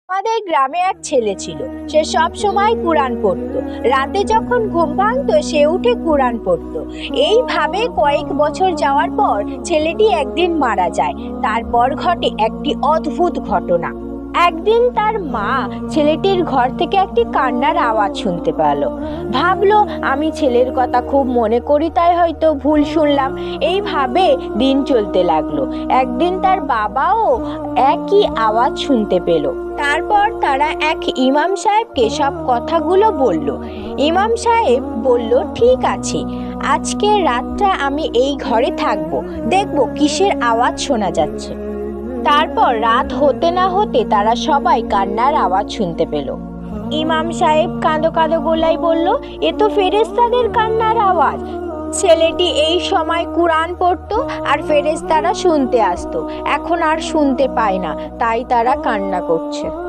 আমাদের গ্রামে এক ছেলে ছিল। সে সব সময় কুরআন পড়তো। রাতে যখন ঘুম ভাঙতো সে উঠে কুরআন পড়তো। এইভাবে কয়েক বছর যাওয়ার পর ছেলেটি একদিন মারা যায়। তারপর ঘটে একটি অদ্ভুত ঘটনা। একদিন তার মা ছেলেটির ঘর থেকে একটি কান্নার আওয়াজ শুনতে পেল। ভাবলো, আমি ছেলের কথা খুব মনে করি, তাই হয়তো ভুল শুনলাম। এইভাবে দিন চলতে লাগলো। একদিন তার বাবাও একই আওয়াজ শুনতে পেল। তারপর তারা এক ইমাম সাহেবকে সব কথাগুলো বলল। ইমাম সাহেব বলল, ঠিক আছে, আজকের রাতটা আমি এই ঘরে থাকবো, দেখবো কিসের আওয়াজ শোনা যাচ্ছে। তারপর রাত হতে না হতে তারা সবাই কান্নার আওয়াজ শুনতে পেল। ইমাম সাহেব কাঁদো কাঁদো গলায় বলল, এ তো ফেরেশতাদের কান্নার আওয়াজ। ছেলেটি এই সময় কুরআন পড়তো আর ফেরেশতারা শুনতে আসতো। এখন আর শুনতে পায় না, তাই তারা কান্না করছে।